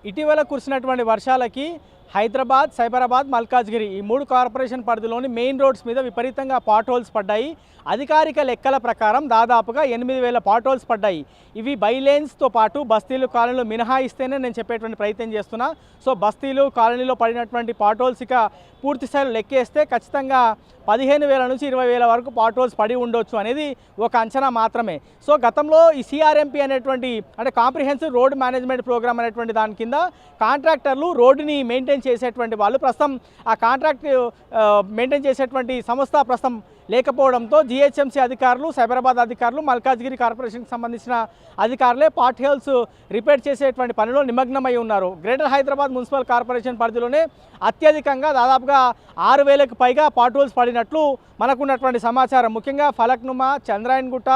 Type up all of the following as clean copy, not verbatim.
ఇటీవల కురిసినటువంటి వర్షాలకి హైదరాబాద్, సైబరాబాద్, మల్కాజ్గిరి ఈ మూడు కార్పొరేషన్ పరిధిలోని మెయిన్ రోడ్స్ మీద విపరీతంగా పాట్ హోల్స్ పడ్డాయి. అధికారిక లెక్కల ప్రకారం దాదాపుగా 8,000 పాట్ హోల్స్ పడ్డాయి. ఇవి బైలేన్స్తో పాటు బస్తీలు, కాలనీలు మినహాయిస్తేనే నేను చెప్పేటువంటి ప్రయత్నం చేస్తున్నా. సో బస్తీలు, కాలనీలో పడినటువంటి పాట్ హోల్స్ ఇక పూర్తి స్థాయిలో లెక్కేస్తే ఖచ్చితంగా 15,000 నుంచి 20,000 వరకు పాట్ హోల్స్ పడి ఉండొచ్చు అనేది ఒక అంచనా మాత్రమే. సో గతంలో ఈ సిఆర్ఎంపీ అనేటువంటి అంటే కాంప్రిహెన్సివ్ రోడ్ మేనేజ్మెంట్ ప్రోగ్రామ్ అనేటువంటి దాని కింద కాంట్రాక్టర్లు రోడ్డుని మెయింటైన్ చేసేటువంటి వాళ్ళు ప్రస్తుతం ఆ కాంట్రాక్ట్ మెయింటైన్ చేసేటువంటి సంస్థ ప్రస్తుతం లేకపోవడంతో జిహెచ్ఎంసీ అధికారులు, సైబరాబాద్ అధికారులు, మల్కాజ్గిరి కార్పొరేషన్కి సంబంధించిన అధికారులే పాట్ హోల్స్ రిపేర్ చేసేటువంటి పనిలో నిమగ్నమై ఉన్నారు. గ్రేటర్ హైదరాబాద్ మున్సిపల్ కార్పొరేషన్ పరిధిలోనే అత్యధికంగా దాదాపుగా 6,000కు పైగా పాట్ హోల్స్ పడినట్లు మనకున్నటువంటి సమాచారం. ముఖ్యంగా Falaknuma, Chandrayangutta,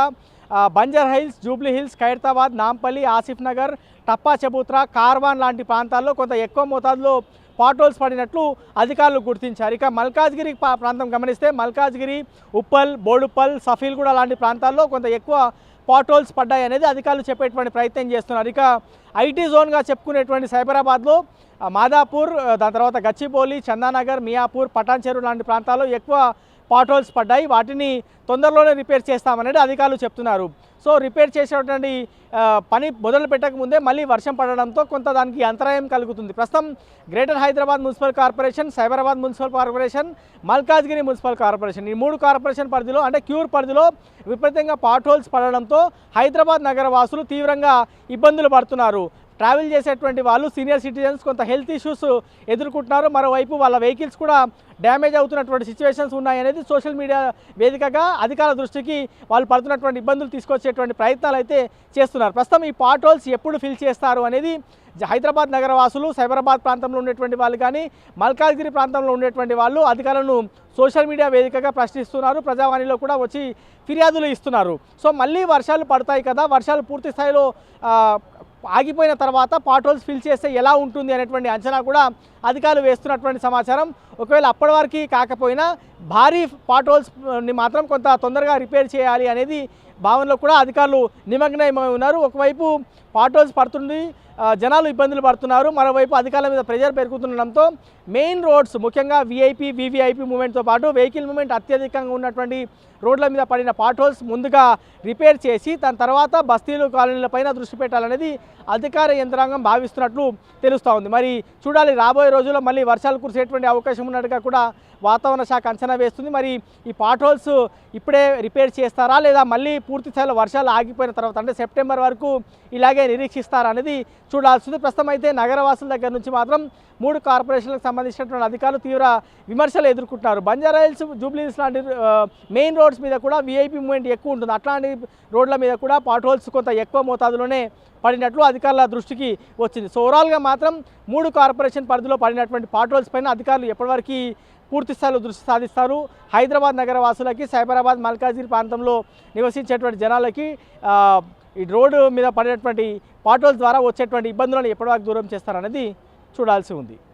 Banjara Hills, Jubilee Hills, Khairatabad, Nampally, Asif Nagar, Tappa Chabutra, Karwan లాంటి ప్రాంతాల్లో కొంత ఎక్కువ మోతాదులో పాట్ హోల్స్ పడినట్లు అధికారులు గుర్తించారు. ఇక మల్కాజ్గిరి ప్రాంతం గమనిస్తే మల్కాజ్గిరి, ఉప్పల్, బోడుప్పల్, సఫీల్గూడ లాంటి ప్రాంతాల్లో కొంత ఎక్కువ పాట్ హోల్స్ పడ్డాయి అనేది అధికారులు చెప్పేటువంటి ప్రయత్నం చేస్తున్నారు. ఇక ఐటీ జోన్గా చెప్పుకునేటువంటి సైబరాబాద్లో మాదాపూర్, దాని తర్వాత గచ్చిబౌలి, చందానగర్, మియాపూర్, పటాన్ చెరువు లాంటి ప్రాంతాల్లో ఎక్కువ పాట్ హోల్స్ పడ్డాయి. వాటిని తొందరలోనే రిపేర్ చేస్తామనేది అధికారులు చెప్తున్నారు. సో రిపేర్ చేసేటువంటి పని మొదలు పెట్టక ముందే మళ్ళీ వర్షం పడడంతో కొంత దానికి అంతరాయం కలుగుతుంది. ప్రస్తుతం greater Hyderabad municipal corporation, Cyberabad municipal corporation, Malkajgiri municipal corporation ఈ మూడు కార్పొరేషన్ పరిధిలో అంటే క్యూర్ పరిధిలో విపరీతంగా పాట్ హోల్స్ పడడంతో హైదరాబాద్ నగర వాసులు తీవ్రంగా ఇబ్బందులు పడుతున్నారు. ట్రావెల్ చేసేటువంటి వాళ్ళు, సీనియర్ సిటిజన్స్ కొంత హెల్త్ ఇష్యూస్ ఎదుర్కొంటున్నారు. మరోవైపు వాళ్ళ వెహికల్స్ కూడా డ్యామేజ్ అవుతున్నటువంటి సిచ్యువేషన్స్ ఉన్నాయనేది సోషల్ మీడియా వేదికగా అధికారుల దృష్టికి వాళ్ళు పడుతున్నటువంటి ఇబ్బందులు తీసుకొచ్చేటువంటి ప్రయత్నాలు అయితే చేస్తున్నారు. ప్రస్తుతం ఈ పాట్ హోల్స్ ఎప్పుడు ఫిల్ చేస్తారు అనేది హైదరాబాద్ నగర వాసులు, సైబరాబాద్ ప్రాంతంలో ఉండేటువంటి వాళ్ళు కానీ, మల్కాజ్గిరి ప్రాంతంలో ఉండేటువంటి వాళ్ళు అధికారులను సోషల్ మీడియా వేదికగా ప్రశ్నిస్తున్నారు. ప్రజావాణిలో కూడా వచ్చి ఫిర్యాదులు ఇస్తున్నారు. సో మళ్ళీ వర్షాలు పడతాయి కదా, వర్షాలు పూర్తి స్థాయిలో ఆగిపోయిన తర్వాత పాట్ హోల్స్ ఫిల్ చేస్తే ఎలా ఉంటుంది అనేటువంటి అంచనా కూడా అధికారులు వేస్తున్నటువంటి సమాచారం. ఒకవేళ అప్పటి వరకు కాకపోయినా భారీ పాట్ హోల్స్ని మాత్రం కొంత తొందరగా రిపేర్ చేయాలి అనేది భావనలో కూడా అధికారులు నిమగ్నమై ఉన్నారు. ఒకవైపు పాట్ హోల్స్ పడుతుంది, జనాలు ఇబ్బందులు పడుతున్నారు. మరోవైపు అధికారుల మీద ప్రెజర్ పెరుగుతుండడంతో మెయిన్ రోడ్స్ ముఖ్యంగా విఐపి, వివిఐపి మూవ్మెంట్తో పాటు వెహికల్ మూవ్మెంట్ అత్యధికంగా ఉన్నటువంటి రోడ్ల మీద పడిన పాట్ హోల్స్ ముందుగా రిపేర్ చేసి దాని తర్వాత బస్తీలు, కాలనీలపైన దృష్టి పెట్టాలనేది అధికార యంత్రాంగం భావిస్తున్నట్లు తెలుస్తూ ఉంది. మరి చూడాలి, రాబోయే రోజుల్లో మళ్ళీ వర్షాలు కురిసేటువంటి అవకాశం ఉన్నట్టుగా కూడా వాతావరణ శాఖ అంచనా వేస్తుంది. మరి ఈ పాట్ హోల్స్ ఇప్పుడే రిపేర్ చేస్తారా లేదా మళ్ళీ పూర్తి స్థాయిలో వర్షాలు ఆగిపోయిన తర్వాత అంటే సెప్టెంబర్ వరకు ఇలాగే నిరీక్షిస్తారా అనేది చూడాల్సింది. ప్రస్తుతం అయితే నగరవాసుల దగ్గర నుంచి మాత్రం మూడు కార్పొరేషన్లకు సంబంధించినటువంటి అధికారులు తీవ్ర విమర్శలు ఎదుర్కొంటున్నారు. బంజారా హిల్స్, జూబ్లీ హిల్స్ లాంటి మెయిన్ రోడ్స్ మీద కూడా విఐపి మూవ్మెంట్ ఎక్కువ ఉంటుంది. అట్లాంటి రోడ్ల మీద కూడా పాట్ హోల్స్ కొంత ఎక్కువ మోతాదులోనే పడినట్లు అధికారుల దృష్టికి వచ్చింది. సో ఓవరాల్గా మాత్రం మూడు కార్పొరేషన్ పరిధిలో పడినటువంటి పాట్ హోల్స్ పైన అధికారులు ఎప్పటివరకు పూర్తి స్థాయిలో దృష్టి సాధిస్తారు. హైదరాబాద్ నగర వాసులకి, సైబరాబాద్, మల్కాజ్గిరి ప్రాంతంలో నివసించేటువంటి జనాలకి ఈ రోడ్డు మీద పడినటువంటి పాట్ హోల్స్ ద్వారా వచ్చేటువంటి ఇబ్బందులను ఎప్పటివరకు దూరం చేస్తారనేది చూడాల్సి ఉంది.